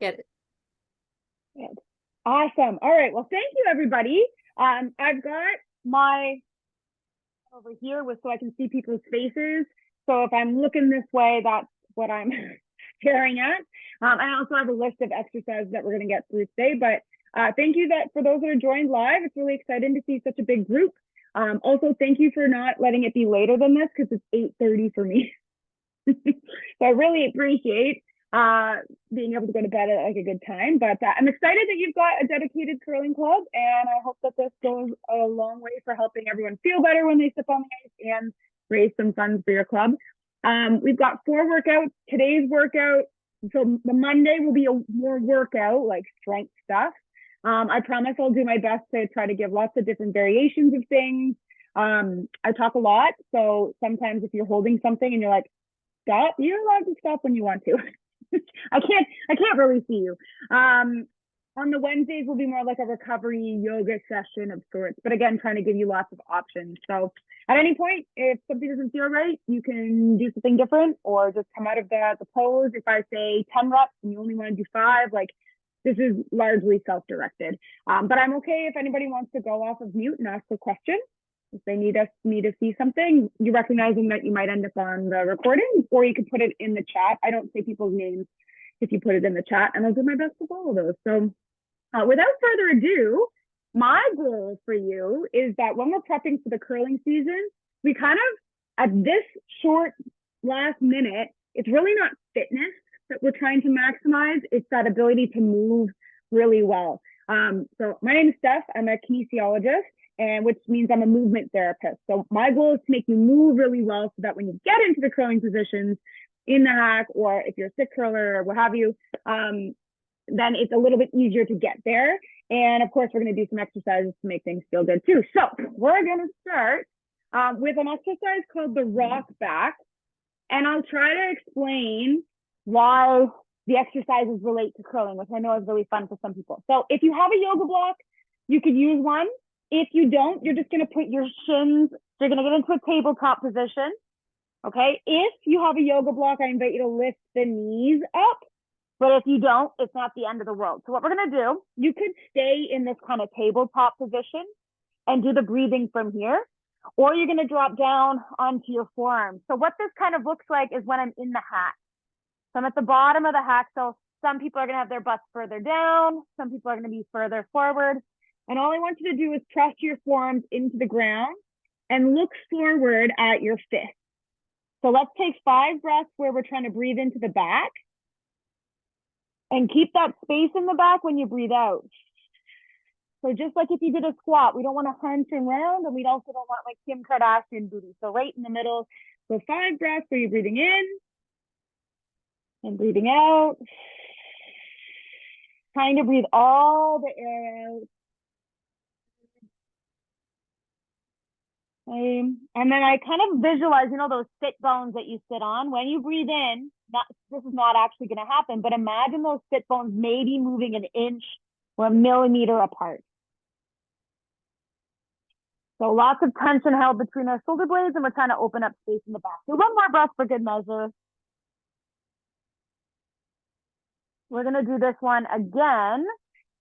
Get it. Good. Awesome. All right. Well, thank you, everybody. I've got my over here with so I can see people's faces. So if I'm looking this way, that's what I'm staring at. I also have a list of exercises that we're going to get through today. But thank you for those that are joined live. It's really exciting to see such a big group. Also, thank you for not letting it be later than this because it's 8:30 for me. So I really appreciate being able to go to bed at like a good time. But I'm excited that you've got a dedicated curling club, and I hope that this goes a long way for helping everyone feel better when they step on the ice and raise some funds for your club. We've got 4 workouts. Today's workout, so the Monday will be a more workout, like strength stuff. I promise I'll do my best to try to give lots of different variations of things. I talk a lot, so sometimes if you're holding something and you're like, stop, you're allowed to stop when you want to. I can't really see you. On the Wednesdays will be more like a recovery yoga session of sorts, but again, trying to give you lots of options. So at any point, if something doesn't feel right, you can do something different or just come out of the pose. If I say 10 reps and you only want to do 5, like this is largely self-directed. But I'm okay if anybody wants to go off of mute and ask a question. If they need me to see something, you're recognizing that you might end up on the recording, or you can put it in the chat. I don't say people's names if you put it in the chat, and I'll do my best to follow those. So without further ado, my goal for you is that when we're prepping for the curling season, we kind of, at this short last minute, it's really not fitness that we're trying to maximize. It's that ability to move really well. So my name is Steph. I'm a kinesiologist, and which means I'm a movement therapist. So my goal is to make you move really well so that when you get into the curling positions in the hack, or if you're a stick curler or what have you, then it's a little bit easier to get there. And of course, we're going to do some exercises to make things feel good too. So we're going to start with an exercise called the Rockback. And I'll try to explain why the exercises relate to curling, which I know is really fun for some people. So if you have a yoga block, you could use one. If you don't, you're just going to put your shins, you're going to get into a tabletop position, okay? If you have a yoga block, I invite you to lift the knees up, but if you don't, it's not the end of the world. So what we're going to do, you could stay in this kind of tabletop position and do the breathing from here, or you're going to drop down onto your forearms. So what this kind of looks like is when I'm in the hack. So I'm at the bottom of the hack, so some people are going to have their butts further down, some people are going to be further forward. And all I want you to do is press your forearms into the ground and look forward at your fist. So let's take 5 breaths where we're trying to breathe into the back. And keep that space in the back when you breathe out. So just like if you did a squat, we don't want to hunch around, and we also don't want like Kim Kardashian booty. So right in the middle, so 5 breaths where you're breathing in and breathing out. Trying to breathe all the air out. And then I kind of visualize, you know, those sit bones that you sit on. When you breathe in, this is not actually going to happen, but imagine those sit bones maybe moving an inch or a millimeter apart. So lots of tension held between our shoulder blades, and we're trying to open up space in the back. So one more breath for good measure. We're going to do this one again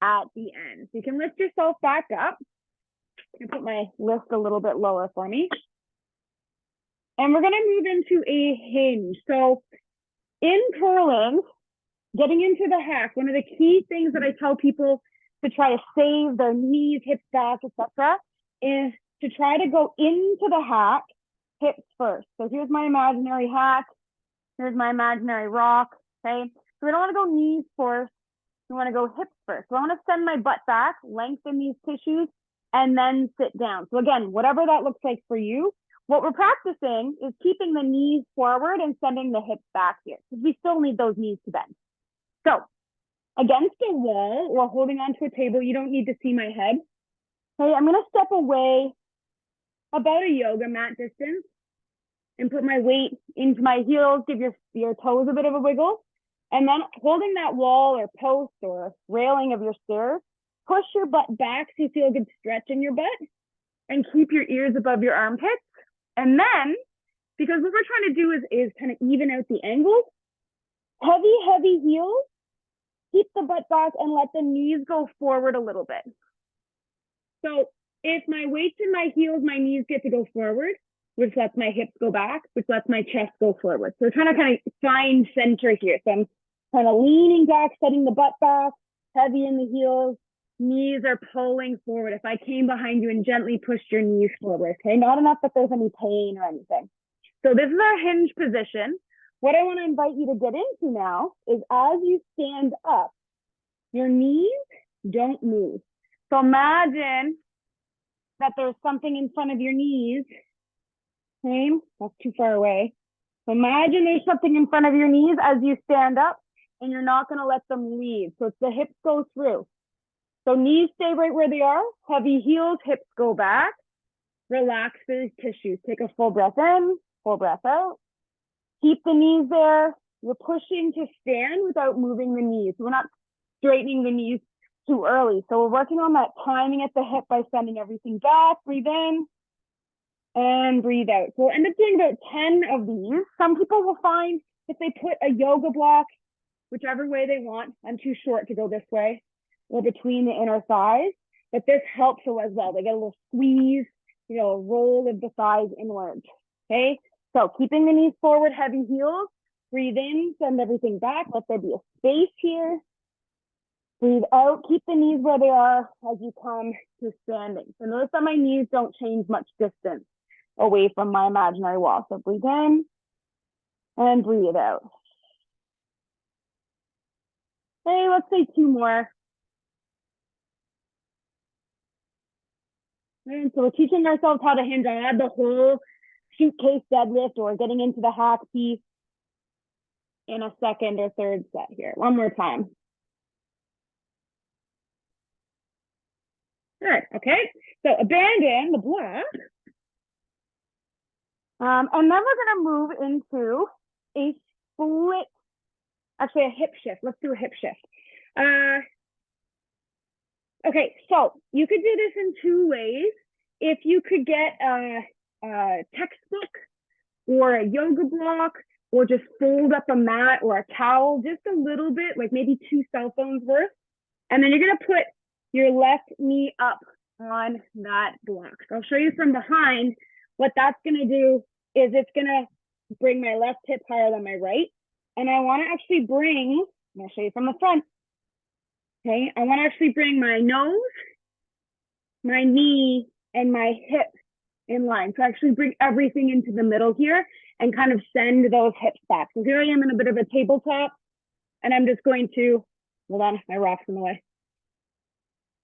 at the end. So you can lift yourself back up. I'm going to put my list a little bit lower for me. And we're going to move into a hinge. So in curling, getting into the hack, one of the key things that I tell people to try to save their knees, hips, back, etc., is to try to go into the hack hips first. So here's my imaginary hack. Here's my imaginary rock. Okay. So we don't want to go knees first. We want to go hips first. So I want to send my butt back, lengthen these tissues, and then sit down. So again, whatever that looks like for you, what we're practicing is keeping the knees forward and sending the hips back here, because we still need those knees to bend. So against a wall or holding onto a table, you don't need to see my head. Okay, I'm going to step away about a yoga mat distance and put my weight into my heels, give your toes a bit of a wiggle. And then holding that wall or post or railing of your stairs, push your butt back so you feel a good stretch in your butt, and keep your ears above your armpits. And then, because what we're trying to do is kind of even out the angles, heavy heels keep the butt back and let the knees go forward a little bit. So if my weight's in my heels, my knees get to go forward, which lets my hips go back, which lets my chest go forward. So we're trying to kind of find center here. So I'm kind of leaning back, setting the butt back, heavy in the heels, knees are pulling forward. If I came behind you and gently pushed your knees forward, okay? Not enough that there's any pain or anything. So this is our hinge position. What I want to invite you to get into now is as you stand up, your knees don't move. So imagine that there's something in front of your knees. Okay, that's too far away. So imagine there's something in front of your knees as you stand up and you're not going to let them leave. So it's the hips go through. So knees stay right where they are. Heavy heels, hips go back. Relax the tissues. Take a full breath in, full breath out. Keep the knees there. You're pushing to stand without moving the knees. We're not straightening the knees too early. So we're working on that timing at the hip by sending everything back. Breathe in and breathe out. So we'll end up doing about 10 of these. Some people will find if they put a yoga block, whichever way they want. I'm too short to go this way, or between the inner thighs, but this helps as well. They get a little squeeze, a roll of the thighs inward. Okay, so keeping the knees forward, heavy heels. Breathe in, send everything back. Let there be a space here. Breathe out, keep the knees where they are as you come to standing. So notice that my knees don't change much distance away from my imaginary wall. So breathe in and breathe out. Okay, let's say 2 more. And so we're teaching ourselves how to hinge. I add the whole suitcase deadlift or getting into the hack piece in a second or third set here. One more time. Good, okay. So abandon the block. And then we're gonna move into a split, actually a hip shift. Let's do a hip shift. Okay, so you could do this in 2 ways. If you could get a textbook or a yoga block, or just fold up a mat or a towel, just a little bit, like maybe 2 cell phones worth. And then you're gonna put your left knee up on that block. So I'll show you from behind. What that's gonna do is it's gonna bring my left hip higher than my right. And I wanna actually bring, I'll show you from the front. Okay, I wanna actually bring my nose, my knee, and my hip in line. So actually bring everything into the middle here and kind of send those hips back. So here I am in a bit of a tabletop, and I'm just going to, hold on, my rock's in the way.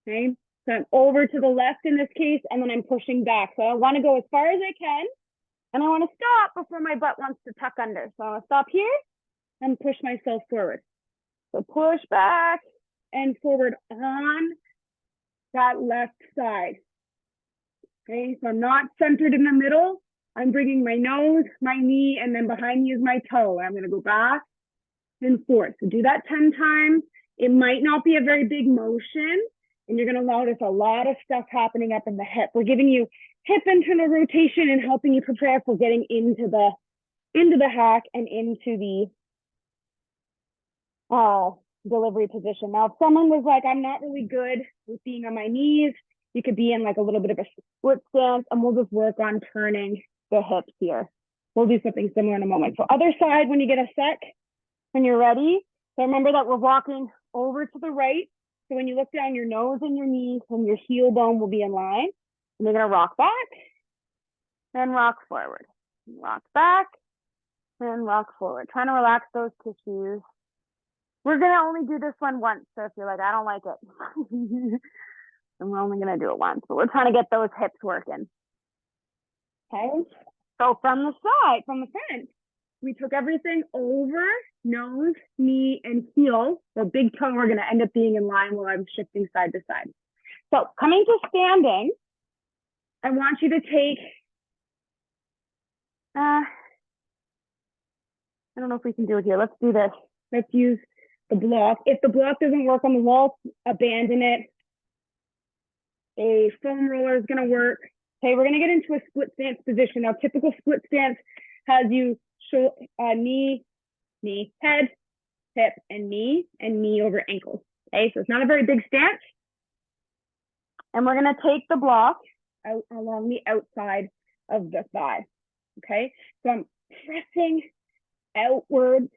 Okay, so I'm over to the left in this case, and then I'm pushing back. So I want to go as far as I can, and I want to stop before my butt wants to tuck under. So I want to stop here and push myself forward. So push back and forward on that left side. Okay, so I'm not centered in the middle. I'm bringing my nose, my knee, and then behind me is my toe. I'm going to go back and forth. So do that 10 times. It might not be a very big motion, and you're going to notice a lot of stuff happening up in the hip. We're giving you hip internal rotation and helping you prepare for getting into the hack and into the delivery position. Now, if someone was like, I'm not really good with being on my knees, you could be in like a little bit of a split stance, and we'll just work on turning the hips here. We'll do something similar in a moment. So other side, when you get a sec, when you're ready. So remember that we're walking over to the right. So when you look down, your nose and your knee and your heel bone will be in line. And you're gonna rock back and rock forward. Rock back and rock forward. Trying to relax those tissues. We're gonna only do this one once. So if you're like, I don't like it, and we're only gonna do it once, but we're trying to get those hips working. Okay, so from the side, from the front, we took everything over, nose, knee, and heel. The big toe, we're gonna end up being in line while I'm shifting side to side. So coming to standing, I want you to take, I don't know if we can do it here. Let's do this. Let's use the block. If the block doesn't work on the wall, abandon it. A foam roller is gonna work. Okay, we're gonna get into a split stance position. Now, typical split stance has you knee, head. hip, and knee over ankle. Okay, so it's not a very big stance. And we're gonna take the block out along the outside of the thigh. Okay, so I'm pressing outwards,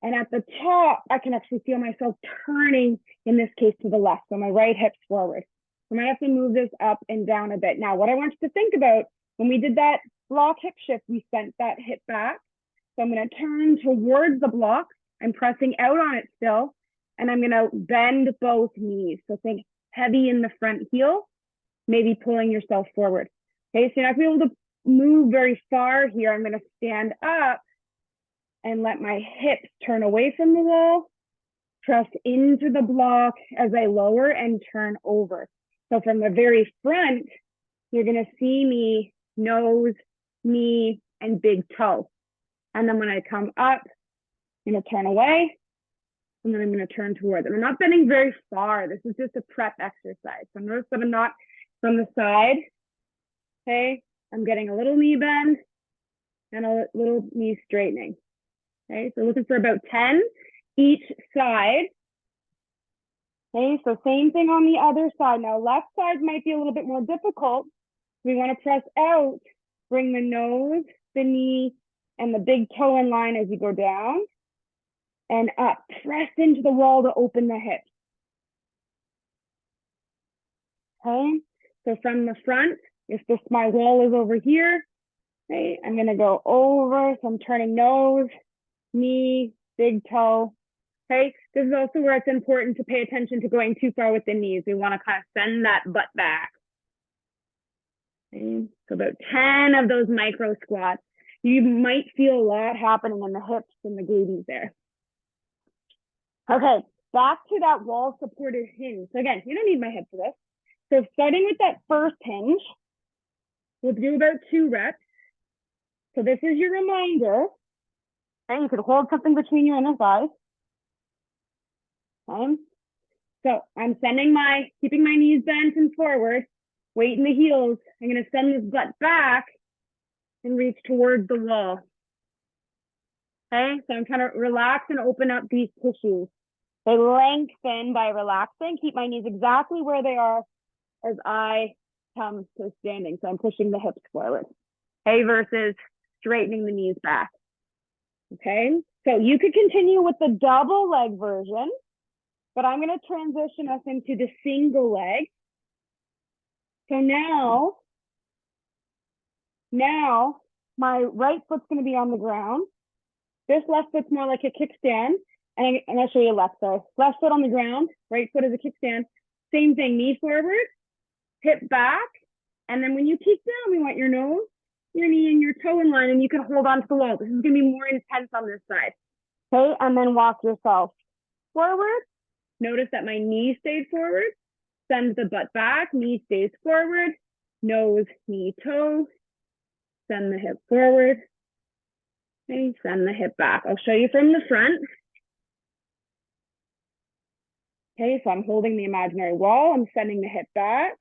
and at the top, I can actually feel myself turning, in this case, to the left. So my right hip's forward. So I might have to move this up and down a bit. Now, what I want you to think about, when we did that block hip shift, we sent that hip back. So I'm gonna turn towards the block. I'm pressing out on it still, and I'm gonna bend both knees. So think heavy in the front heel, maybe pulling yourself forward. Okay, so you're not gonna be able to move very far here. I'm gonna stand up and let my hips turn away from the wall, press into the block as I lower and turn over. So from the very front, you're gonna see me nose, knee, and big toe. And then when I come up, I'm gonna turn away, and then I'm gonna turn towards it. I'm not bending very far. This is just a prep exercise. So notice that I'm not from the side, okay? I'm getting a little knee bend and a little knee straightening. Okay, so looking for about 10 each side. Okay, so same thing on the other side. Now, left side might be a little bit more difficult. We want to press out, bring the nose, the knee, and the big toe in line as you go down and up. Press into the wall to open the hips. Okay, so from the front, if my wall is over here, okay, I'm going to go over. So I'm turning nose, knee, big toe. Okay, this is also where it's important to pay attention to going too far with the knees. We want to kind of send that butt back. Okay, so about 10 of those micro squats. You might feel a lot happening in the hips and the glutes there. Okay, back to that wall supported hinge. So again, you don't need my head for this. So starting with that first hinge, we'll do about 2 reps. So this is your reminder. Okay, you could hold something between your inner thighs. Okay. So I'm keeping my knees bent and forward, weight in the heels. I'm gonna send this butt back and reach towards the wall. Okay, so I'm trying to relax and open up these tissues. They lengthen by relaxing. Keep my knees exactly where they are as I come to standing. So I'm pushing the hips forward. Okay, versus straightening the knees back. Okay, so you could continue with the double leg version, but I'm going to transition us into the single leg. So now my right foot's going to be on the ground. This left foot's more like a kickstand. And I'll show you left, sorry. Left foot on the ground, right foot is a kickstand. Same thing, knee forward, hip back. And then when you peek down, we want your nose, your knee, and your toe in line, and you can hold on to the wall. This is going to be more intense on this side. Okay, and then walk yourself forward. Notice that my knee stayed forward. Send the butt back, knee stays forward. Nose, knee, toe. Send the hip forward. Okay, send the hip back. I'll show you from the front. Okay, so I'm holding the imaginary wall. I'm sending the hip back.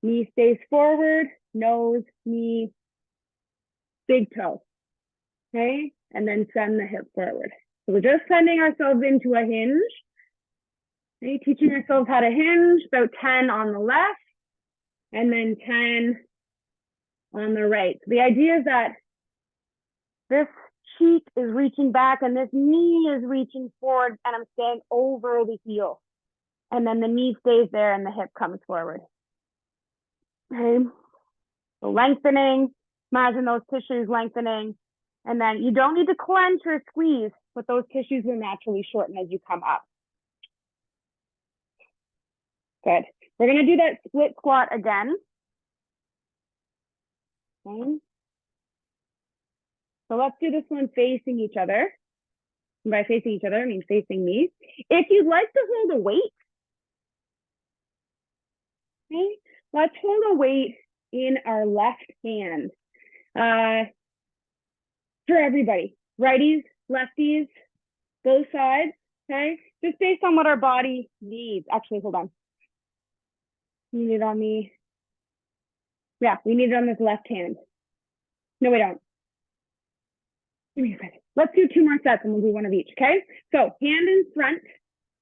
Knee stays forward. Nose, knee, big toe. Okay, and then send the hip forward. So we're just sending ourselves into a hinge. Okay, teaching ourselves how to hinge, about 10 on the left, and then 10 on the right. So the idea is that this cheek is reaching back and this knee is reaching forward, and I'm staying over the heel. And then the knee stays there and the hip comes forward. Okay, so lengthening, imagine those tissues lengthening. And then you don't need to clench or squeeze, but those tissues will naturally shorten as you come up. Good. We're going to do that split squat again. Okay. So let's do this one facing each other. And by facing each other, I mean facing me. If you'd like to hold a weight, okay, let's hold a weight in our left hand. For everybody, righties, lefties, both sides, okay? Just based on what our body needs. Actually, hold on. You need it on the, yeah, we need it on this left hand. No, we don't. Give me a second. Let's do 2 more sets and we'll do one of each, okay? So hand in front.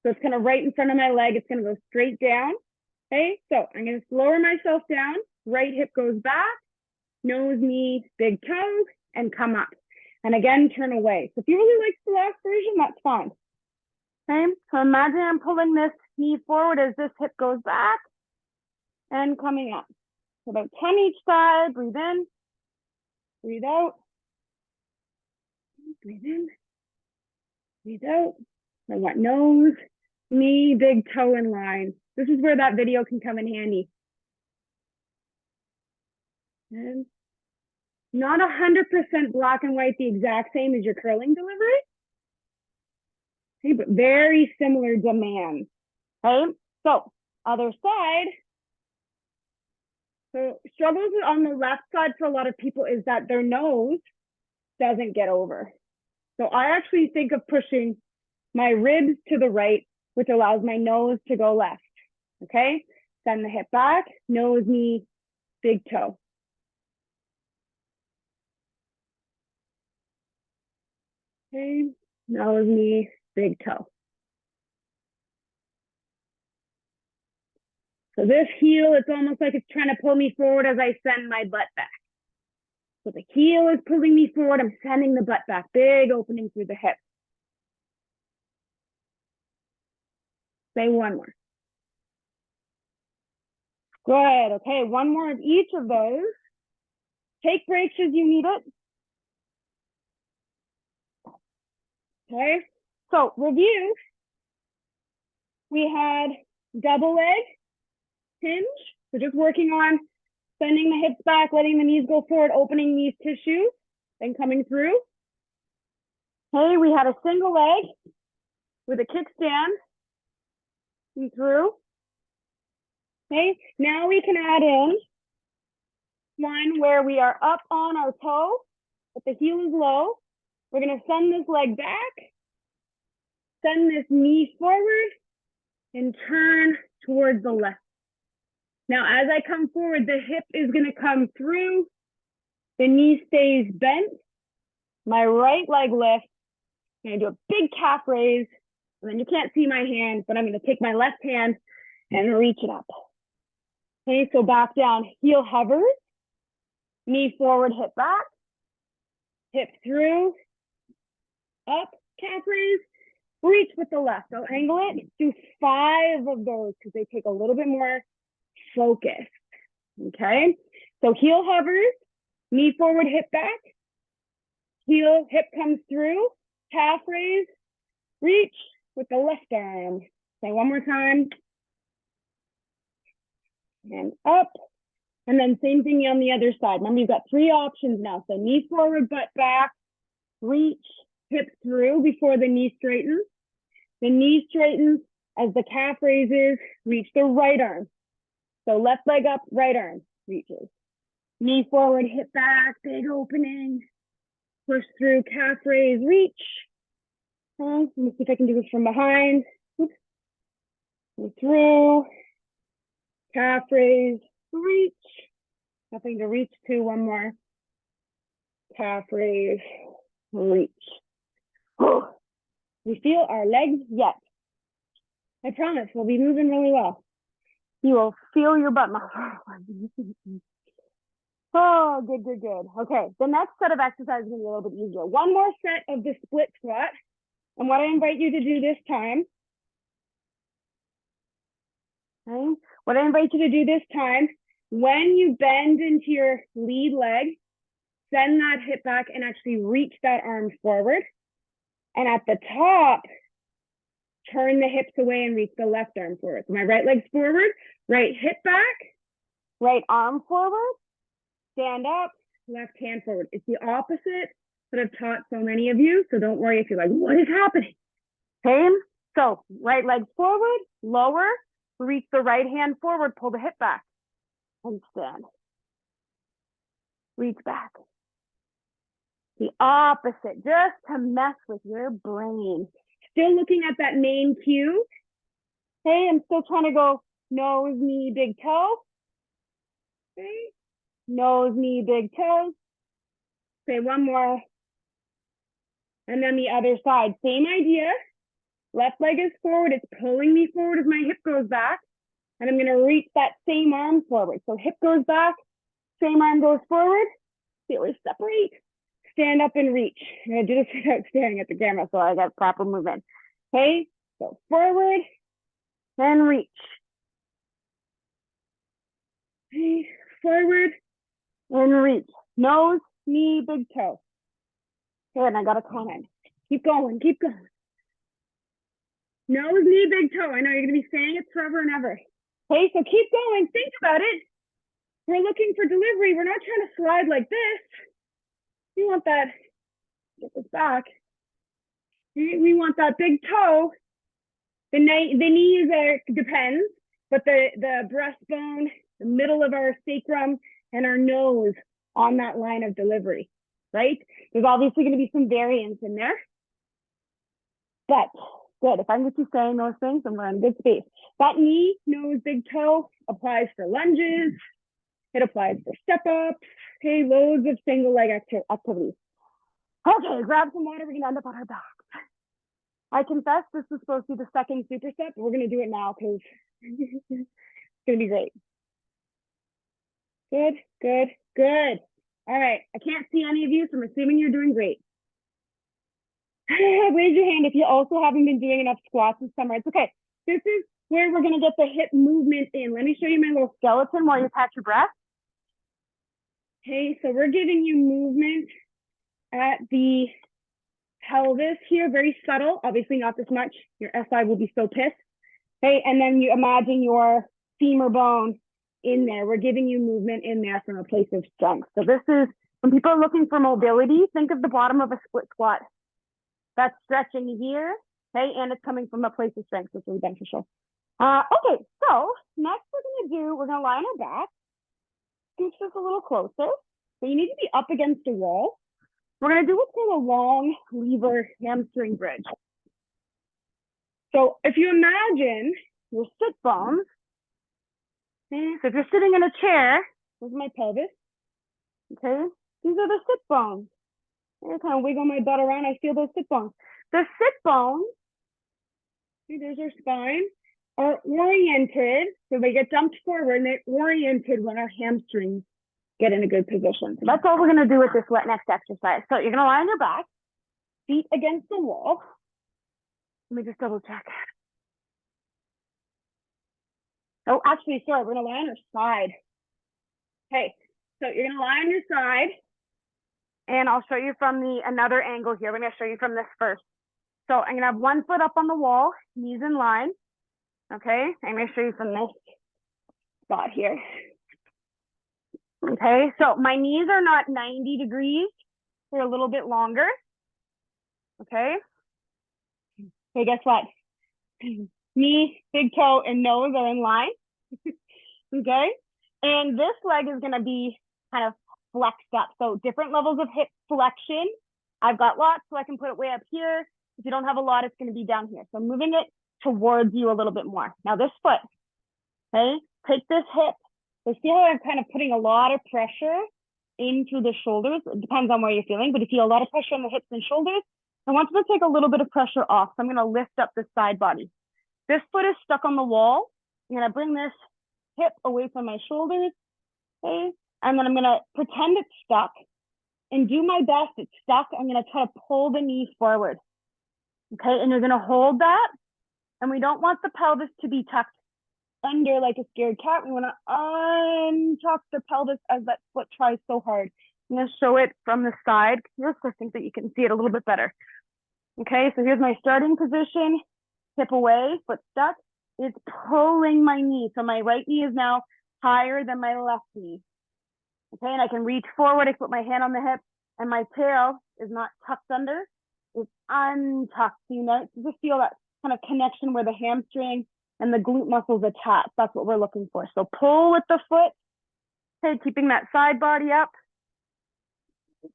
So it's kind of right in front of my leg. It's going to go straight down. Okay, so I'm going to lower myself down. Right hip goes back, nose, knee, big toe, and come up. And again, turn away. So if you really like the last version, that's fine. Okay, so imagine I'm pulling this knee forward as this hip goes back and coming up. So about 10 each side. Breathe in, breathe out, breathe in, breathe out. I want nose, knee, big toe in line. This is where that video can come in handy. And not 100% black and white, the exact same as your curling delivery. Okay, but very similar demands. Okay, so other side. So struggles on the left side for a lot of people is that their nose doesn't get over. So I actually think of pushing my ribs to the right, which allows my nose to go left. Okay, send the hip back, nose, knee, big toe. Okay, nose, knee, big toe. So this heel, it's almost like it's trying to pull me forward as I send my butt back. So the heel is pulling me forward. I'm sending the butt back, big opening through the hip. Say one more. Good. Okay, one more of each of those. Take breaks as you need it. Okay, so review. We had double leg, hinge. So just working on sending the hips back, letting the knees go forward, opening these tissues, then coming through. Okay, we had a single leg with a kickstand and through. Okay, now we can add in one where we are up on our toe, but the heel is low. We're gonna send this leg back, send this knee forward, and turn towards the left. Now, as I come forward, the hip is gonna come through, the knee stays bent, my right leg lifts. I'm gonna do a big calf raise, and then you can't see my hand, but I'm gonna take my left hand and reach it up. Okay, so back down, heel hovers, knee forward, hip back, hip through, up, calf raise, reach with the left. I'll angle it, do 5 of those because they take a little bit more focus. Okay, so heel hovers, knee forward, hip back, heel, hip comes through, calf raise, reach with the left arm. Say one more time. And up. And then same thing on the other side. Remember, you've got 3 options now. So knee forward, butt back, reach, hip through before the knee straightens. The knee straightens as the calf raises, reach the right arm. So left leg up, right arm reaches. Knee forward, hip back, big opening. Push through, calf raise, reach. Let me see if I can do this from behind. Oops. Go through, calf raise, reach. Nothing to reach to, one more. Calf raise, reach. Oh, we feel our legs yet. I promise we'll be moving really well. You will feel your butt muscles. Oh, good, good, good. Okay, the next set of exercises is going to be a little bit easier. One more set of the split squat. And what I invite you to do this time, okay, what I invite you to do this time, when you bend into your lead leg, send that hip back and actually reach that arm forward. And at the top, turn the hips away and reach the left arm forward. So my right leg's forward, right hip back, right arm forward, stand up, left hand forward. It's the opposite that I've taught so many of you. So don't worry if you're like, what is happening? Okay, so right leg forward, lower, reach the right hand forward, pull the hip back, and stand. Reach back. The opposite, just to mess with your brain. Still looking at that main cue. Okay, I'm still trying to go nose, knee, big toe. Okay, nose, knee, big toe. Okay, one more. And then the other side, same idea. Left leg is forward. It's pulling me forward as my hip goes back. And I'm going to reach that same arm forward. So hip goes back, same arm goes forward. Feel it separate. Stand up and reach. I'm going to do this without staring at the camera so I got proper movement. Okay, so forward, then reach. Okay, forward, and reach. Nose, knee, big toe. Good, and I got a comment. Keep going, keep going. Nose, knee, big toe. I know you're going to be saying it forever and ever. Okay, so keep going. Think about it. We're looking for delivery. We're not trying to slide like this. We want that, get this back. We want that big toe. The knees depends, but the breastbone, the middle of our sacrum, and our nose on that line of delivery, right? There's obviously going to be some variance in there. But good, if I'm just saying those things, then we're in good space. That knee, nose, big toe applies for lunges. It applies for step-ups. Okay, loads of single leg activities. Okay, grab some water. We're going to end up on our back. I confess this was supposed to be the second superset, but we're going to do it now because it's going to be great. Good, good, good. All right, I can't see any of you, so I'm assuming you're doing great. Raise your hand if you also haven't been doing enough squats this summer. It's okay. This is where we're going to get the hip movement in. Let me show you my little skeleton while you catch your breath. Okay, so we're giving you movement at the pelvis here, very subtle, obviously not this much. Your SI will be so pissed. Okay, and then you imagine your femur bone in there. We're giving you movement in there from a place of strength. So this is, when people are looking for mobility, think of the bottom of a split squat. That's stretching here, okay, and it's coming from a place of strength, which is really beneficial. Okay, so next we're gonna lie on our back, scooch this a little closer. So you need to be up against a wall. We're gonna do what's called a long lever hamstring bridge. So if you imagine your sit bones, okay, so if you're sitting in a chair, this is my pelvis, okay, these are the sit bones. I kind of wiggle my butt around, I feel those sit bones. The sit bones, see, there's our spine, are oriented, so they get dumped forward and they're oriented when our hamstrings get in a good position. So that's all we're gonna do with this next exercise. So you're gonna lie on your back, feet against the wall. Let me just double check. Oh, actually, sorry, we're gonna lie on our side. Okay, so you're gonna lie on your side, and I'll show you from another angle here. I'm gonna show you from this first. So I'm gonna have one foot up on the wall, knees in line. Okay, I'm gonna show you from this spot here. Okay, so my knees are not 90 degrees. They're a little bit longer. Okay. Okay, guess what? Knee, big toe, and nose are in line. Okay. And this leg is going to be kind of flexed up. So different levels of hip flexion. I've got lots, so I can put it way up here. If you don't have a lot, it's going to be down here. So I'm moving it towards you a little bit more. Now this foot, okay, take this hip. So see how I'm kind of putting a lot of pressure in through the shoulders? It depends on where you're feeling, but if you feel a lot of pressure on the hips and shoulders, I want you to take a little bit of pressure off. So I'm going to lift up the side body. This foot is stuck on the wall. I'm going to bring this hip away from my shoulders, okay? And then I'm going to pretend it's stuck and do my best. It's stuck. I'm going to try to pull the knees forward, okay? And you're going to hold that. And we don't want the pelvis to be tucked under like a scared cat. We want to untuck the pelvis as that foot tries so hard. I'm going to show it from the side. Just I think that you can see it a little bit better. Okay, so here's my starting position. Hip away, foot stuck. It's pulling my knee. So my right knee is now higher than my left knee. Okay, and I can reach forward. I put my hand on the hip, and my tail is not tucked under. It's untucked. So you know, just feel that kind of connection where the hamstring and the glute muscles attach. That's what we're looking for. So pull with the foot. Okay, keeping that side body up.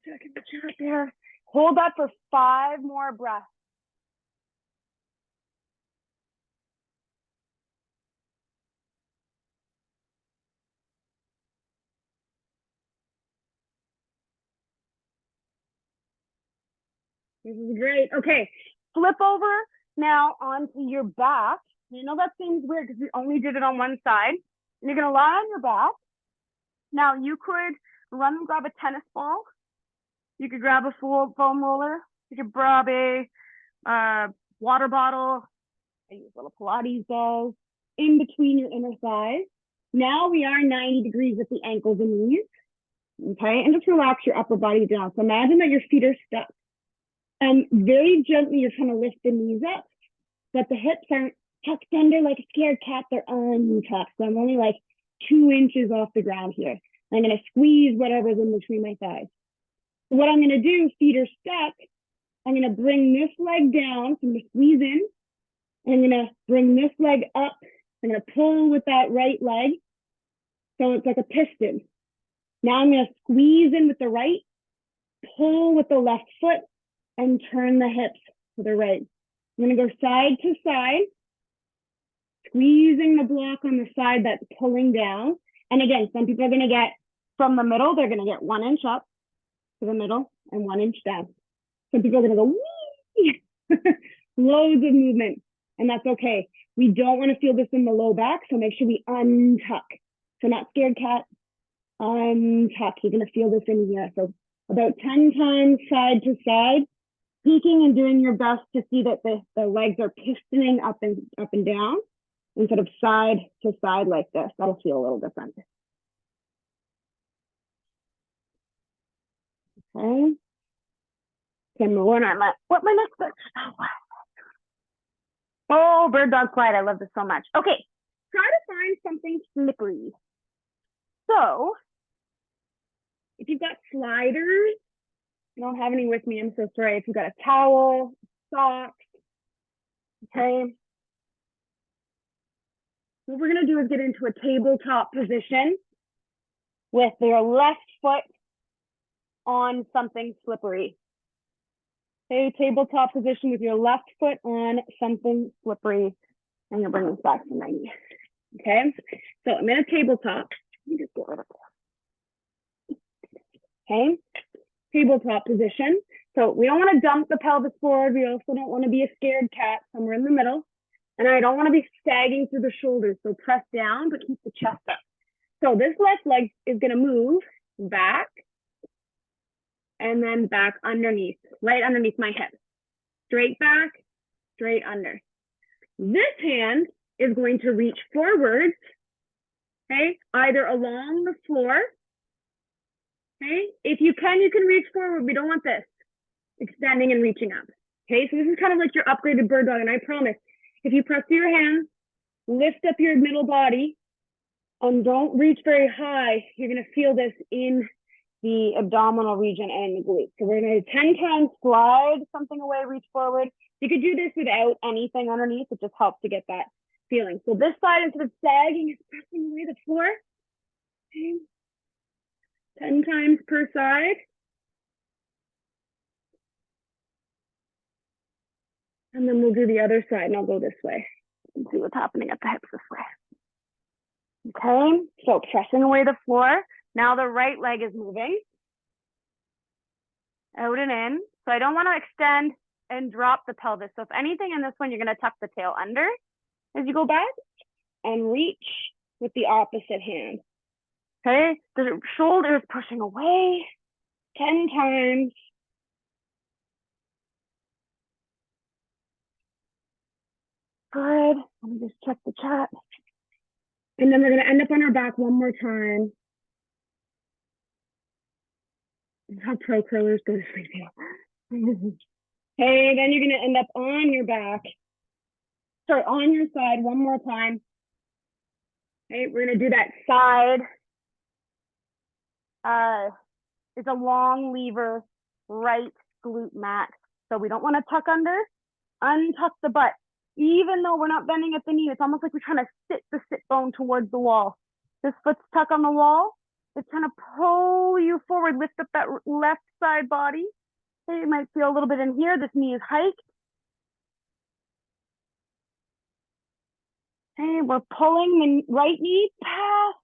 Checking the chart there. Hold that for 5 more breaths. This is great. Okay, flip over now onto your back. You know that seems weird because we only did it on one side. And you're gonna lie on your back. Now you could run and grab a tennis ball. You could grab a foam roller. You could grab a water bottle. I use little Pilates balls in between your inner thighs. Now we are 90 degrees at the ankles and knees. Okay, and just relax your upper body down. So imagine that your feet are stuck. And very gently, you're trying to lift the knees up, but the hips aren't tucked under like a scared cat. They're untucked. So I'm only like 2 inches off the ground here. I'm going to squeeze whatever's in between my thighs. So what I'm going to do, feet are stuck. I'm going to bring this leg down. So I'm going to squeeze in. And I'm going to bring this leg up. I'm going to pull with that right leg. So it's like a piston. Now I'm going to squeeze in with the right, pull with the left foot, and turn the hips to the right. I'm going to go side to side, squeezing the block on the side that's pulling down. And again, some people are going to get from the middle, they're going to get 1 inch up to the middle and 1 inch down. Some people are going to go, wee! Loads of movement, and that's okay. We don't want to feel this in the low back, so make sure we untuck. So not scared cat, untuck. You're going to feel this in here. So about 10 times side to side, peeking and doing your best to see that the legs are pistoning up and down instead of side to side like this. That'll feel a little different. Okay. Okay, what my next book? Oh, bird dog slide. I love this so much. Okay, try to find something slippery. So if you've got sliders, I don't have any with me, I'm so sorry. If you've got a towel, socks, okay. What we're gonna do is get into a tabletop position with your left foot on something slippery. Okay, tabletop position with your left foot on something slippery. I'm gonna bring this back to my knee. Okay, so I'm in a tabletop. Let me just get rid of this. Okay, tabletop position. So we don't want to dump the pelvis forward. We also don't want to be a scared cat, somewhere in the middle. And I don't want to be sagging through the shoulders. So press down, but keep the chest up. So this left leg is going to move back and then back underneath, right underneath my hip. Straight back, straight under. This hand is going to reach forward, okay, either along the floor. Okay, if you can reach forward. We don't want this extending and reaching up. Okay, so this is kind of like your upgraded bird dog. And I promise, if you press through your hands, lift up your middle body, and don't reach very high, you're going to feel this in the abdominal region and the glutes. So we're going to 10 times slide something away, reach forward. You could do this without anything underneath. It just helps to get that feeling. So this side, instead of sagging, is pressing away the floor. Okay. 10 times per side. And then we'll do the other side, and I'll go this way and see what's happening at the hips this way. Okay, so pressing away the floor. Now the right leg is moving out and in. So I don't want to extend and drop the pelvis. So if anything in this one, you're going to tuck the tail under as you go back and reach with the opposite hand. Okay, the shoulder is pushing away 10 times. Good. Let me just check the chat. And then we're going to end up on our back one more time. How pro curlers go to sleep. Hey, then you're going to end up on your back. Sorry, on your side one more time. Okay, we're going to do that side. It's a long lever right glute max. So we don't want to tuck under, untuck the butt. Even though we're not bending at the knee, it's almost like we're trying to sit the sit bone towards the wall. This foot's tucked on the wall. It's trying to pull you forward, lift up that left side body. Okay, you might feel a little bit in here. This knee is hiked. Okay, we're pulling the right knee past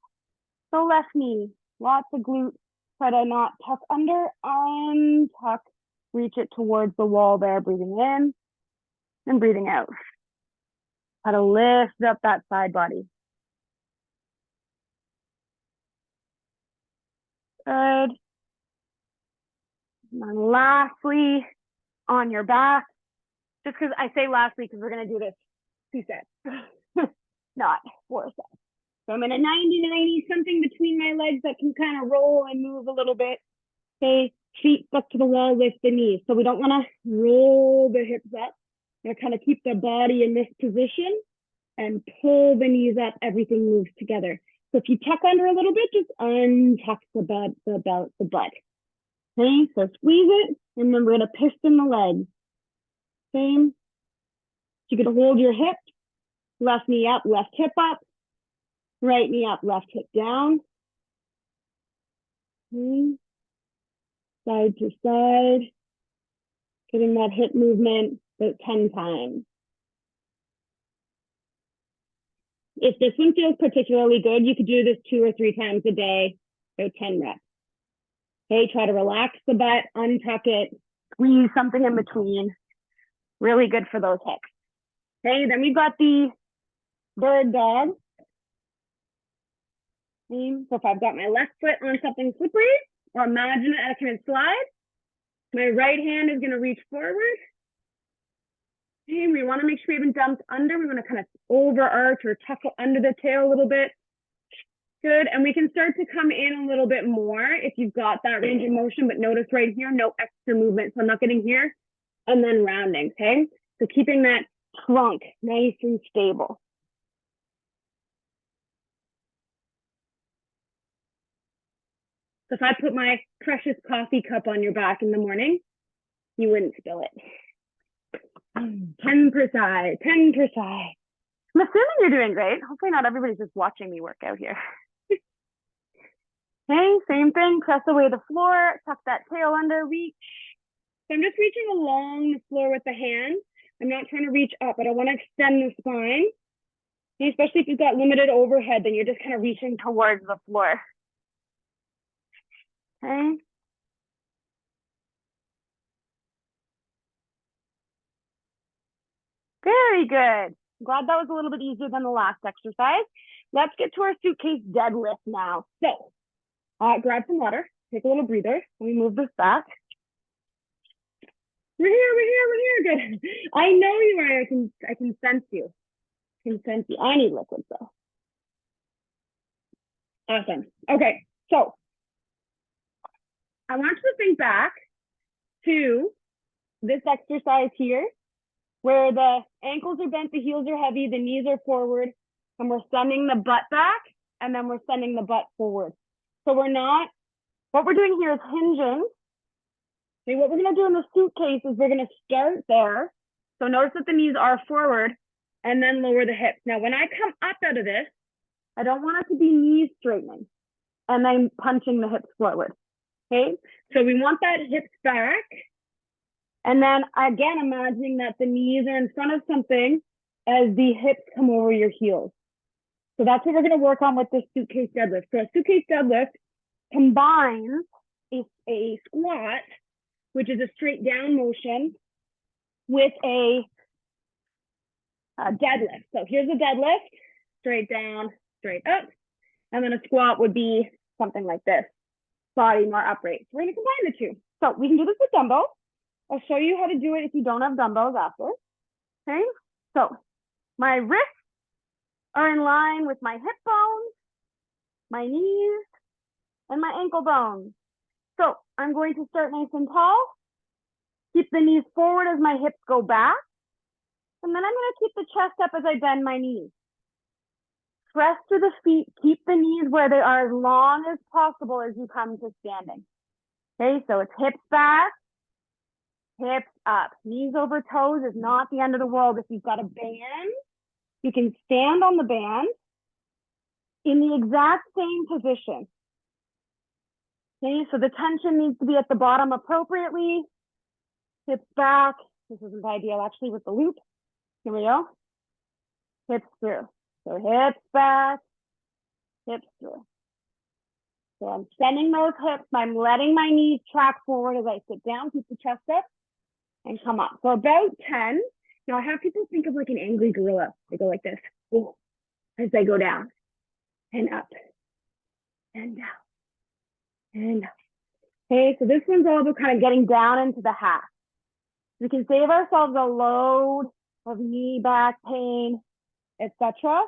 the left knee. Lots of glute. Try to not tuck under, untuck, Reach it towards the wall there, breathing in and breathing out. Try to lift up that side body. Good. And then lastly, on your back, just because I say lastly, because we're going to do this 2 sets, not 4 sets. So I'm in a 90-90, something between my legs that can kind of roll and move a little bit. Okay, feet stuck to the wall, lift the knees. So we don't want to roll the hips up. We're kind of keep the body in this position and pull the knees up. Everything moves together. So if you tuck under a little bit, just untuck the butt. Okay, so squeeze it. Remember, we're going to piston the legs. Same. You're going to hold your hip, left knee up, left hip up, right knee up, left hip down. Okay. Side to side. Getting that hip movement about 10 times. If this one feels particularly good, you could do this 2 or 3 times a day, about 10 reps. Okay, try to relax the butt, untuck it, squeeze something in between. Really good for those hips. Okay, then we've got the bird dog. Okay, so if I've got my left foot on something slippery, or imagine I can slide, my right hand is going to reach forward. Okay, we want to make sure we haven't dumped under. We want to kind of overarch or tuck it under the tail a little bit. Good, and we can start to come in a little bit more if you've got that range of motion, but notice right here, no extra movement. So I'm not getting here and then rounding, okay? So keeping that trunk nice and stable. So if I put my precious coffee cup on your back in the morning, you wouldn't spill it. 10 per side, 10 per side. I'm assuming you're doing great. Hopefully not everybody's just watching me work out here. Okay, same thing, press away the floor, tuck that tail under, reach. So I'm just reaching along the floor with the hand. I'm not trying to reach up, but I want to extend the spine. Okay, especially if you've got limited overhead, then you're just kind of reaching towards the floor. Okay. Very good. I'm glad that was a little bit easier than the last exercise. Let's get to our suitcase deadlift now. So grab some water, take a little breather. Let me move this back. We're here. Good. I know you are. I can sense you. I need liquid though. Awesome. Okay, so I want you to think back to this exercise here, where the ankles are bent, the heels are heavy, the knees are forward, and we're sending the butt back, and then we're sending the butt forward. So what we're doing here is hinging. Okay, what we're gonna do in the suitcase is we're gonna start there. So notice that the knees are forward, and then lower the hips. Now, when I come up out of this, I don't want it to be knees straightening, and then punching the hips forward. Okay, so we want that hips back. And then again, imagining that the knees are in front of something as the hips come over your heels. So that's what we're going to work on with this suitcase deadlift. So a suitcase deadlift combines a squat, which is a straight down motion, with a deadlift. So here's a deadlift, straight down, straight up. And then a squat would be something like this, body more upright. So we're going to combine the two. So we can do this with dumbbells. I'll show you how to do it if you don't have dumbbells after. Okay, so my wrists are in line with my hip bones, my knees, and my ankle bones. So I'm going to start nice and tall, keep the knees forward as my hips go back, and then I'm going to keep the chest up as I bend my knees. Press to the feet, keep the knees where they are as long as possible as you come to standing. Okay, so it's hips back, hips up. Knees over toes is not the end of the world. If you've got a band, you can stand on the band in the exact same position. Okay, so the tension needs to be at the bottom appropriately. Hips back. This isn't ideal actually with the loop. Here we go. Hips through. So hips back, hips through. So I'm extending those hips. I'm letting my knees track forward as I sit down, keep the chest up, and come up. So about 10. Now I have people think of like an angry gorilla. They go like this, ooh, as they go down and up and down and up. Okay, so this one's all about kind of getting down into the half. We can save ourselves a load of knee, back pain, etc.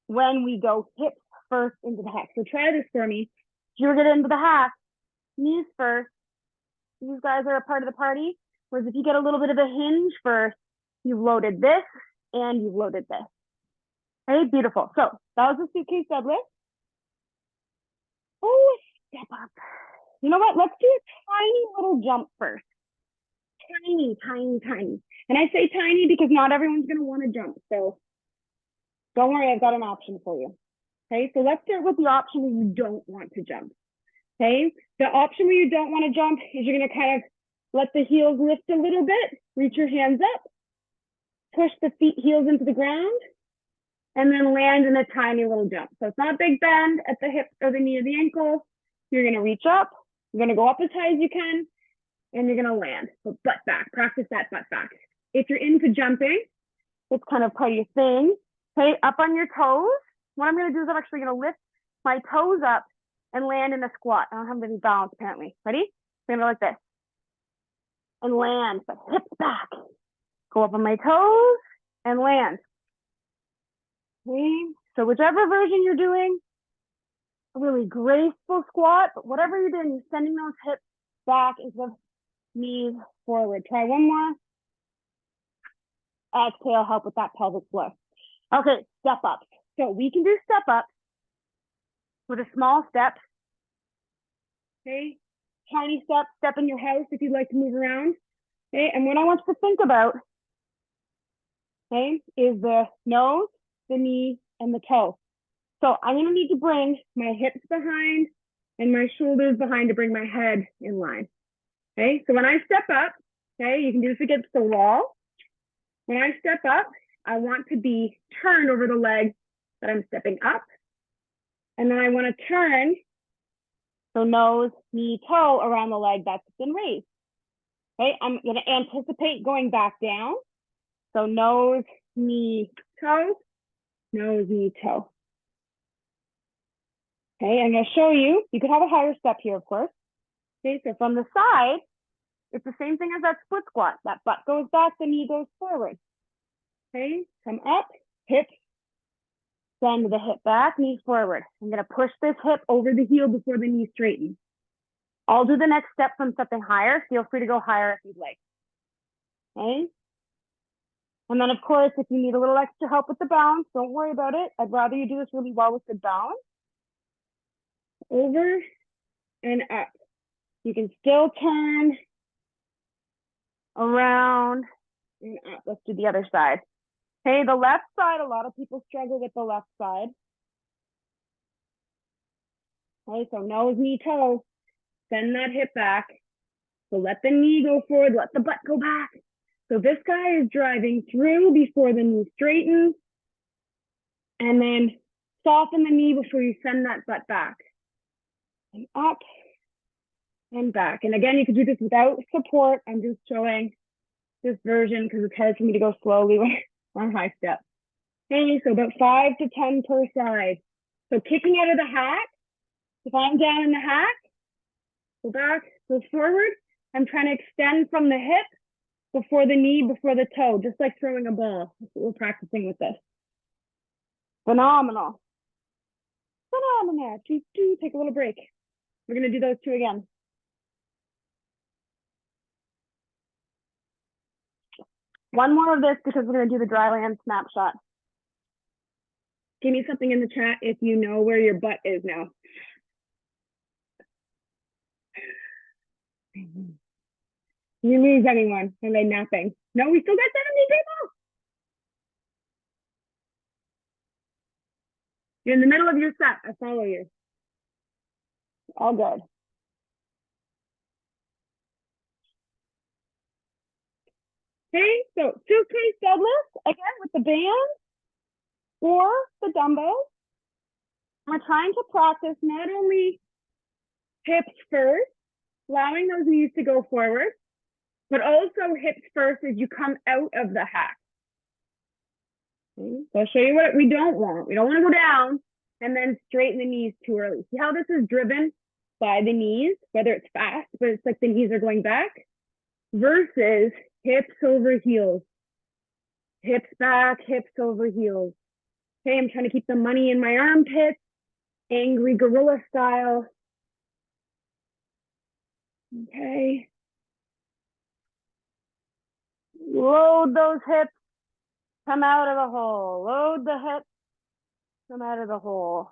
when we go hips first into the half. So try this for me. If you're getting into the half, knees first. These guys are a part of the party. Whereas if you get a little bit of a hinge first, you've loaded this and you've loaded this. Okay, beautiful. So that was the suitcase deadlift. Oh, step up. You know what? Let's do a tiny little jump first. Tiny, tiny, tiny. And I say tiny because not everyone's going to want to jump. So don't worry, I've got an option for you. Okay, so let's start with the option where you don't want to jump. Okay, the option where you don't want to jump is you're going to kind of let the heels lift a little bit, reach your hands up, push the heels into the ground, and then land in a tiny little jump. So it's not a big bend at the hip or the knee or the ankle. You're going to reach up. You're going to go up as high as you can, and you're going to land. So butt back. Practice that butt back. If you're into jumping, it's kind of part of your thing. Okay, up on your toes. What I'm going to do is I'm actually going to lift my toes up and land in a squat. I don't have any balance apparently. Ready? I'm going to go like this. And land, but hips back. Go up on my toes and land. Okay, so whichever version you're doing, a really graceful squat, but whatever you're doing, you're sending those hips back into the knees forward. Try one more. Exhale, help with that pelvic floor. Okay, step up. So we can do step up with a small step. Okay, tiny step, step in your house if you'd like to move around. Okay, and what I want you to think about, okay, is the nose, the knee, and the toe. So I'm going to need to bring my hips behind and my shoulders behind to bring my head in line. Okay, so when I step up, okay, you can do this against the wall. When I step up, I want to be turned over the leg that I'm stepping up. And then I want to turn, so nose, knee, toe around the leg that's been raised. Okay, I'm going to anticipate going back down. So nose, knee, toe, nose, knee, toe. Okay, I'm going to show you. You could have a higher step here, of course. Okay, so from the side, it's the same thing as that split squat. That butt goes back, the knee goes forward. Okay, come up, hips, send the hip back, knees forward. I'm going to push this hip over the heel before the knee straightens. I'll do the next step from stepping higher. Feel free to go higher if you'd like. Okay. And then, of course, if you need a little extra help with the balance, don't worry about it. I'd rather you do this really well with good balance. Over and up. You can still turn around and up. Let's do the other side. Okay, the left side, a lot of people struggle with the left side. Okay, so nose, knee, toe. Send that hip back. So let the knee go forward, let the butt go back. So this guy is driving through before the knee straightens. And then soften the knee before you send that butt back. And up and back. And again, you could do this without support. I'm just showing this version because it's hard for me to go slowly on high step. Okay, so about 5 to 10 per side. So kicking out of the hack. If I'm down in the hack, go back, go forward. I'm trying to extend from the hip before the knee, before the toe, just like throwing a ball. That's what we're practicing with this. Phenomenal. Phenomenal. Take a little break. We're going to do those two again. One more of this because we're going to do the Dryland snapshot. Give me something in the chat if you know where your butt is now. You lose anyone. Are they napping? No, we still got 70 people. You're in the middle of your set. I follow you. All good. Okay, so suitcase deadlift, again with the band or the dumbbells. We're trying to practice not only hips first, allowing those knees to go forward, but also hips first as you come out of the hack. Okay. So I'll show you what we don't want. We don't want to go down and then straighten the knees too early. See how this is driven by the knees, whether it's fast, but it's like the knees are going back, versus hips over heels. Hips back, hips over heels. Okay, I'm trying to keep the money in my armpits, angry gorilla style. Okay. Load those hips, come out of the hole. Load the hips, come out of the hole.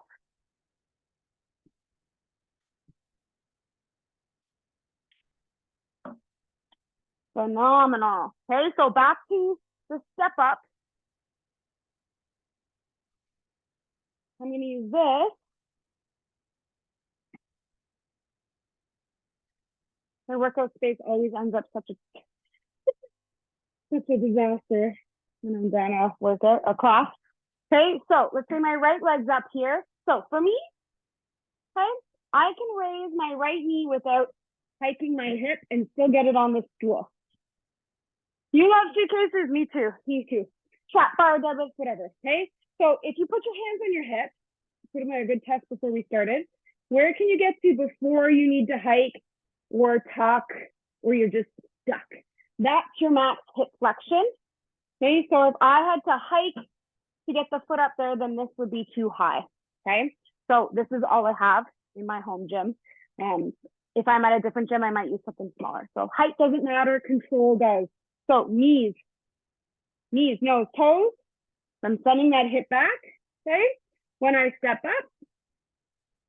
Phenomenal. Okay, so back to the step up. I'm going to use this. My workout space always ends up such a disaster when I'm done off workout or class. Okay, so let's say my right leg's up here. So for me, okay, I can raise my right knee without hiking my hip and still get it on the stool. You love suitcases? Me too. Me too. Trap bar, deadlift, whatever. Okay. So if you put your hands on your hips, put them on a good test before we started. Where can you get to before you need to hike or tuck or you're just stuck? That's your max hip flexion. Okay. So if I had to hike to get the foot up there, then this would be too high. Okay. So this is all I have in my home gym. And if I'm at a different gym, I might use something smaller. So height doesn't matter. Control does. So knees, nose, toes. I'm sending that hip back, okay? When I step up,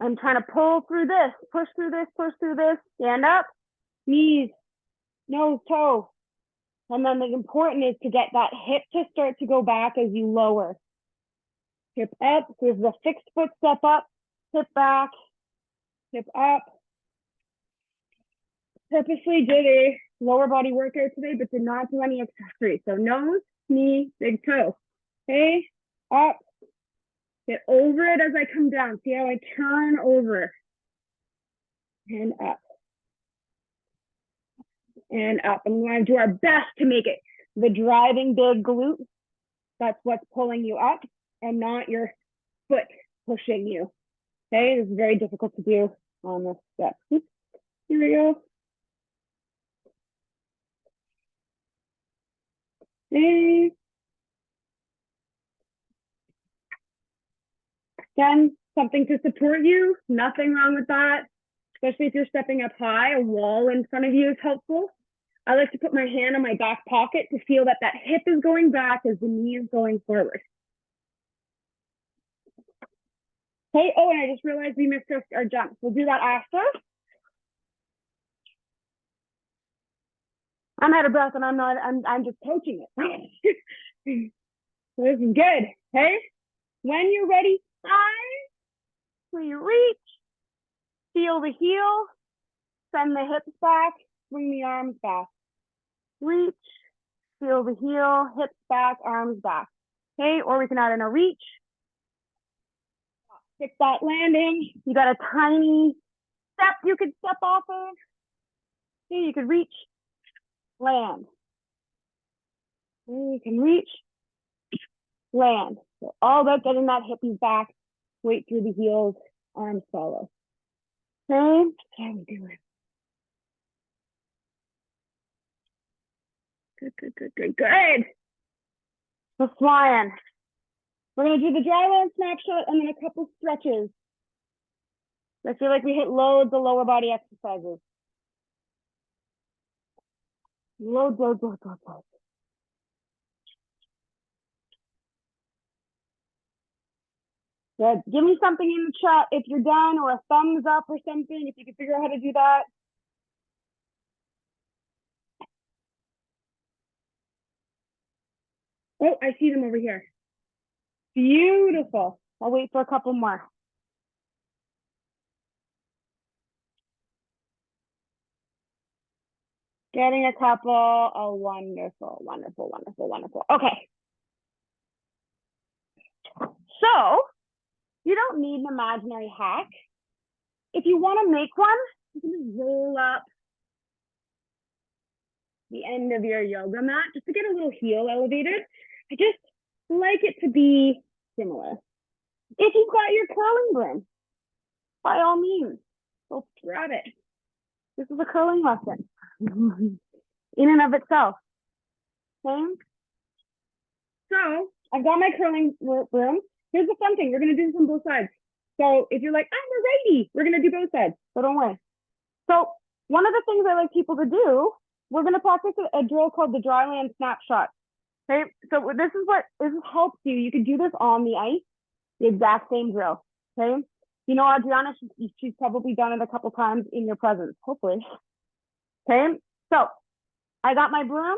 I'm trying to pull through this, push through this, stand up, knees, nose, toe. And then the important is to get that hip to start to go back as you lower. Hip up, there's the fixed foot step up, hip back, hip up. Purposely did a lower body workout today, but did not do any accessories. So nose, knee, big toe. Okay, up. Get over it as I come down. See how I turn over. And up. And up. And we want to do our best to make it the driving big glute. That's what's pulling you up and not your foot pushing you. Okay, this is very difficult to do on this step. Oops. Here we go. Okay. Again, something to support you. Nothing wrong with that. Especially if you're stepping up high, a wall in front of you is helpful. I like to put my hand in my back pocket to feel that that hip is going back as the knee is going forward. Okay, oh, and I just realized we missed our jumps. We'll do that after. I'm out of breath and I'm just coaching it. So this is good, okay? When you're ready, when you reach, feel the heel, send the hips back, bring the arms back. Reach, feel the heel, hips back, arms back. Okay, or we can add in a reach. Stick that landing. You got a tiny step you could step off of. Okay, you could reach, land. Okay, you can reach, land. So all about getting that hippies back, weight through the heels, arms follow. Okay, how we doing? Good. We're flying. We're gonna do the Dryland snapshot and then a couple stretches. I feel like we hit loads of lower body exercises. Loads. Good. Give me something in the chat if you're done, or a thumbs up or something, if you can figure out how to do that. Oh, I see them over here. Beautiful. I'll wait for a couple more. Getting a couple. Oh, wonderful. Okay. So you don't need an imaginary hack. If you want to make one, You can just roll up the end of your yoga mat just to get a little heel elevated. I just like it to be similar. If you've got your curling broom, by all means, go grab it. This is a curling lesson in and of itself. Okay? So I've got my curling broom. Here's the fun thing. We're going to do this on both sides. So if you're like, I'm a righty, we're going to do both sides. So don't worry. So one of the things I like people to do, we're going to practice a drill called the Dryland snapshot. Okay, so this helps you. You can do this on the ice, the exact same drill. Okay, you know, Adriana, she's probably done it a couple times in your presence, hopefully. Okay, so I got my broom.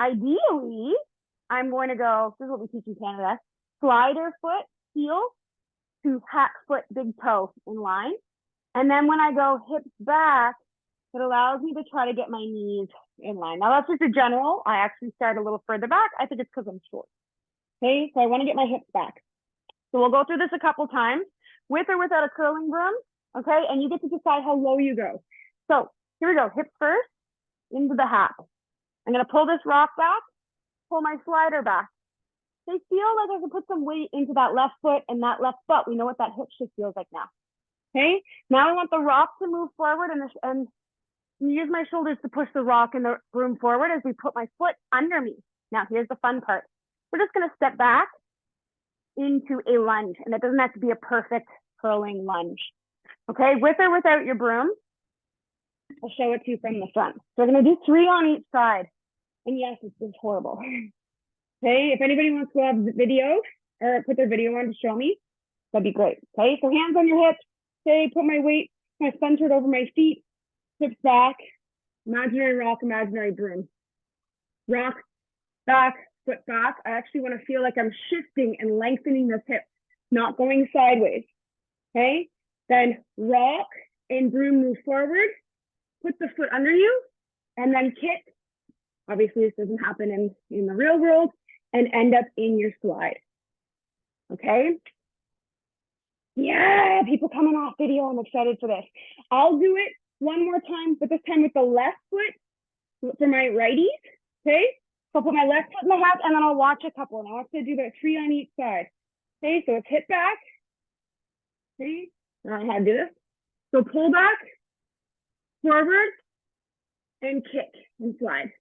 Ideally, I'm going to go, this is what we teach in Canada, slider foot, heel to hack foot, big toe in line. And then when I go hips back, it allows me to try to get my knees in line. Now that's just a general. I actually start a little further back. I think it's because I'm short. Okay, so I want to get my hips back. So we'll go through this a couple times, with or without a curling broom. Okay, and you get to decide how low you go. So here we go, hips first, into the hack. I'm gonna pull this rock back, pull my slider back. They feel like I can put some weight into that left foot and that left butt. We know what that hip shift feels like now. Okay, now I want the rock to move forward and use my shoulders to push the rock and the broom forward as we put my foot under me. Now, here's the fun part. We're just going to step back into a lunge, and it doesn't have to be a perfect curling lunge. Okay, with or without your broom, I'll show it to you from the front. So we're going to do 3 on each side. And yes, it's horrible. Okay, if anybody wants to have the video or put their video on to show me, that'd be great. Okay, so hands on your hips. Okay, put my weight, my centered over my feet. Hips back, imaginary rock, imaginary broom. Rock, back, foot back. I actually want to feel like I'm shifting and lengthening this hip, not going sideways. Okay? Then rock and broom move forward. Put the foot under you and then kick. Obviously, this doesn't happen in the real world and end up in your slide. Okay? Yeah, people coming off video. I'm excited for this. I'll do it one more time, but this time with the left foot for my righties, okay? So I'll put my left foot in the hack and then I'll watch a couple and I'll have to do about 3 on each side. Okay, so it's hip back. Okay, I don't know how to do this. So pull back, forward, and kick and slide.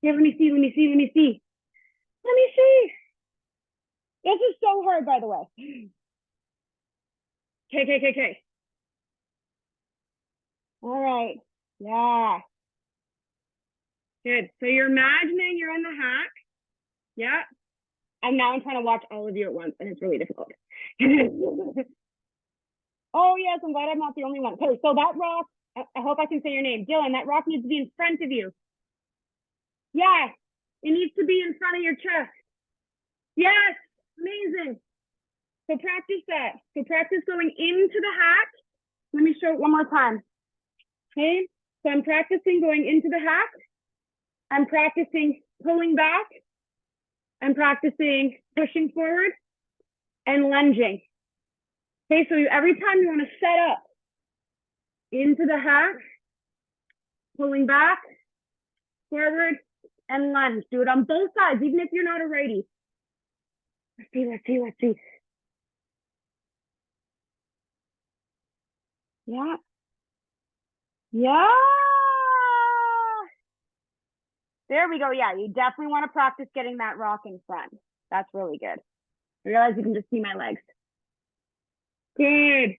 Okay, let me see. Let me see. This is so hard, by the way. Okay. All right. Yeah. Good. So you're imagining you're in the hack. Yeah. And now I'm trying to watch all of you at once, and it's really difficult. Oh, yes. I'm glad I'm not the only one. Okay. So that rock, I hope I can say your name. Dylan, that rock needs to be in front of you. Yes. It needs to be in front of your chest. Yes. Amazing. So practice that. So practice going into the hack. Let me show it one more time. Okay, so I'm practicing going into the hack. I'm practicing pulling back. I'm practicing pushing forward and lunging. Okay, so every time you want to set up into the hack, pulling back, forward, and lunge. Do it on both sides, even if you're not a righty. Let's see. Yeah. There we go. Yeah, you definitely want to practice getting that rock in front. That's really good. I realize you can just see my legs. Good.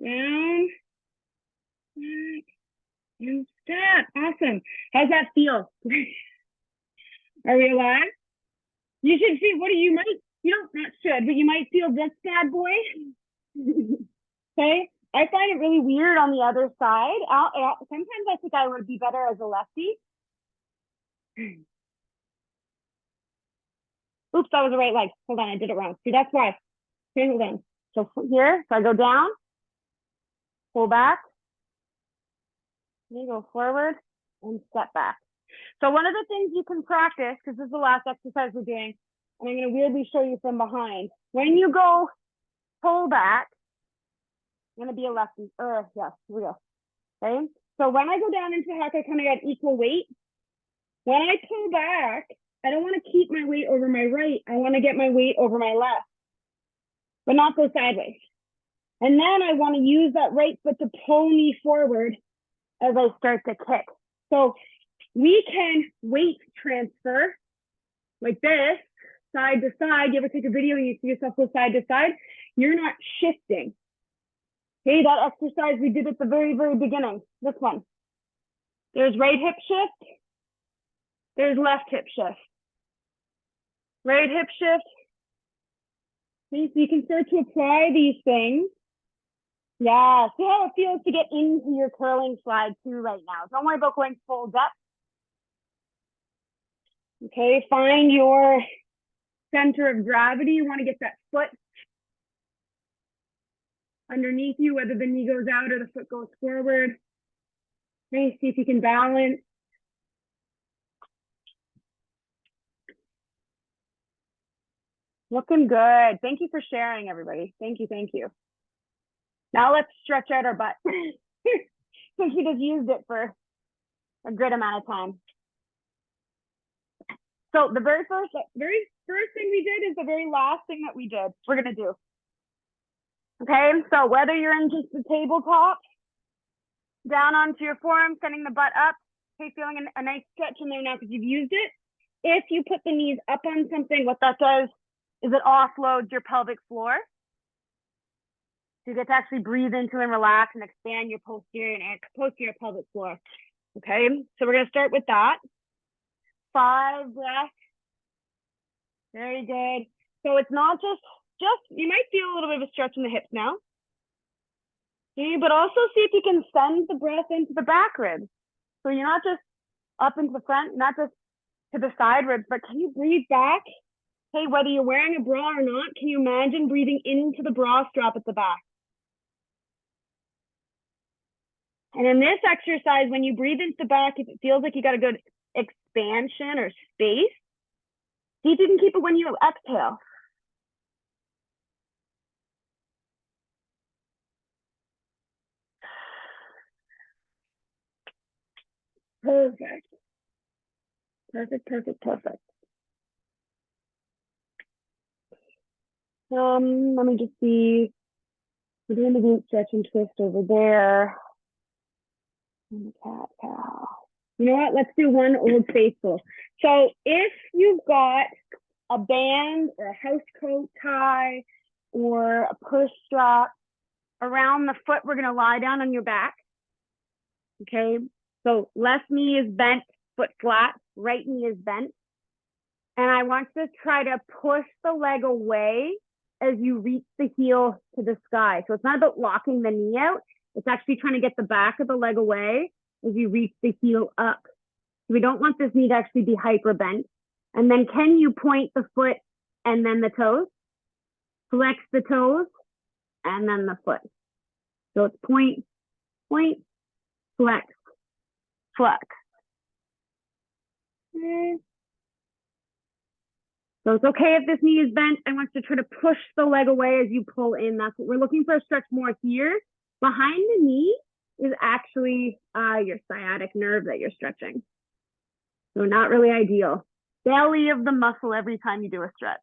Down. Back. And step. Awesome. How's that feel? Are we alive? You should see, not should, but you might feel this bad boy. Okay. I find it really weird on the other side. Sometimes I think I would be better as a lefty. Oops, that was the right leg. Hold on, I did it wrong. See, that's why. Okay, hold on. So here, so I go down, pull back, go forward, and step back. So one of the things you can practice, because this is the last exercise we're doing, and I'm going to weirdly show you from behind. When you go pull back, I'm gonna be a lefty. Yes, here we go. Okay. So when I go down into hack, I kind of got equal weight. When I pull back, I don't want to keep my weight over my right. I want to get my weight over my left, but not go sideways. And then I want to use that right foot to pull me forward as I start to kick. So we can weight transfer like this, side to side. You ever take a video and you see yourself go side to side? You're not shifting. Okay, that exercise we did at the very, very beginning. This one. There's right hip shift. There's left hip shift. Right hip shift. Okay, so you can start to apply these things. Yeah, see how it feels to get into your curling slide too right now. Don't worry about going full depth. Okay, find your center of gravity. You want to get that foot underneath you, whether the knee goes out or the foot goes forward. Okay, see if you can balance. Looking good. Thank you for sharing, everybody. Thank you, thank you. Now let's stretch out our butt. Since we just used it for a good amount of time. So the very first thing we did is the very last thing that we did. We're gonna do. Okay, so whether you're in just the tabletop, down onto your forearm, sending the butt up. Okay, feeling a nice stretch in there now because you've used it. If you put the knees up on something, what that does is it offloads your pelvic floor. So you get to actually breathe into and relax and expand your posterior pelvic floor. Okay, so we're gonna start with that. 5 breaths. Very good. So it's not just you might feel a little bit of a stretch in the hips now. Okay, but also see if you can send the breath into the back ribs. So you're not just up into the front, not just to the side ribs, but can you breathe back? Hey, whether you're wearing a bra or not, can you imagine breathing into the bra strap at the back? And in this exercise, when you breathe into the back, if it feels like you got a good expansion or space, see if you can keep it when you exhale. Perfect. Perfect, perfect, perfect. Let me just see. We're doing the glute stretch and twist over there. And the cat cow. You know what? Let's do one Old Faithful. So if you've got a band or a house coat tie or a purse strap around the foot, we're going to lie down on your back. Okay. So left knee is bent, foot flat, right knee is bent. And I want you to try to push the leg away as you reach the heel to the sky. So it's not about locking the knee out. It's actually trying to get the back of the leg away as you reach the heel up. So we don't want this knee to actually be hyper bent. And then can you point the foot and then the toes? Flex the toes and then the foot. So it's point, point, flex, flex. Okay. So it's okay if this knee is bent. I want you to try to push the leg away as you pull in. That's what we're looking for, a stretch more here. Behind the knee is actually your sciatic nerve that you're stretching. So not really ideal. Belly of the muscle every time you do a stretch.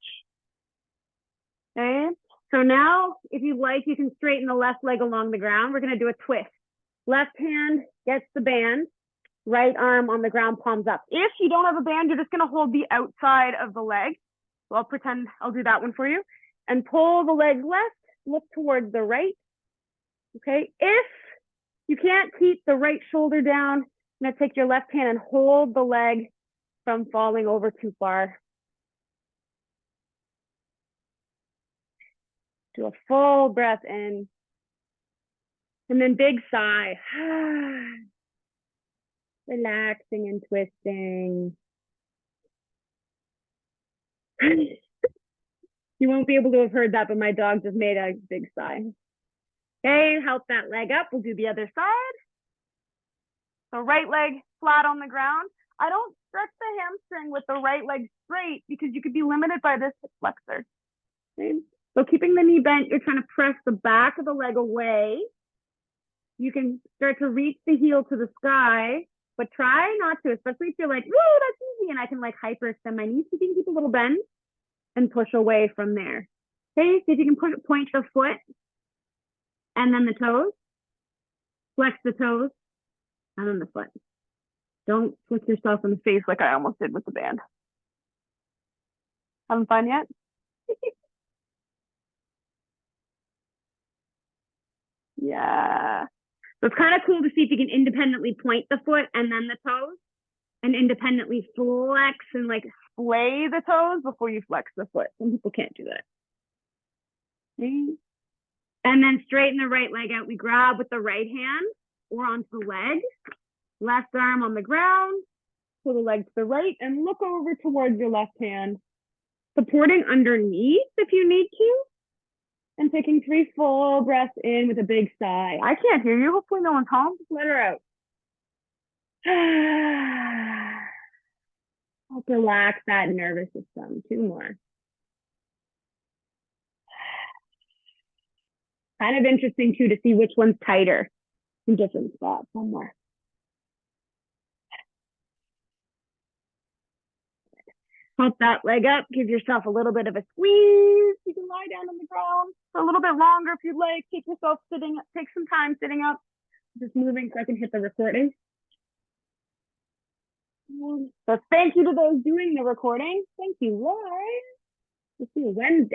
Okay, so now if you like, you can straighten the left leg along the ground. We're gonna do a twist. Left hand gets the band, right arm on the ground, palms up. If you don't have a band, you're just gonna hold the outside of the leg. So I'll pretend I'll do that one for you. And pull the leg left, look towards the right. Okay, if you can't keep the right shoulder down, I'm gonna take your left hand and hold the leg from falling over too far. Do a full breath in. And then big sigh. Relaxing and twisting. You won't be able to have heard that, but my dog just made a big sigh. Okay, help that leg up. We'll do the other side. So right leg flat on the ground. I don't stretch the hamstring with the right leg straight because you could be limited by this hip flexor. Okay? So keeping the knee bent, you're trying to press the back of the leg away. You can start to reach the heel to the sky, but try not to, especially if you're like, woo, that's easy. And I can like hyperextend my knees. You can keep a little bend and push away from there. Okay, see if you can point the foot and then the toes. Flex the toes and then the foot. Don't flick yourself in the face like I almost did with the band. Having fun yet? Yeah. So it's kind of cool to see if you can independently point the foot and then the toes and independently flex and like splay the toes before you flex the foot. Some people can't do that. Okay. And then straighten the right leg out. We grab with the right hand or onto the leg. Left arm on the ground. Pull the leg to the right and look over towards your left hand. Supporting underneath if you need to. And taking 3 full breaths in with a big sigh. I can't hear you. Hopefully no one's home. Just let her out. Help relax that nervous system. 2 more. Kind of interesting too to see which one's tighter in different spots. 1 more. Pump that leg up. Give yourself a little bit of a squeeze. You can lie down on the ground for a little bit longer if you'd like. Take yourself sitting. Take some time sitting up. Just moving so I can hit the recording. So thank you to those doing the recording. Thank you, Lauren. We'll see you Wednesday.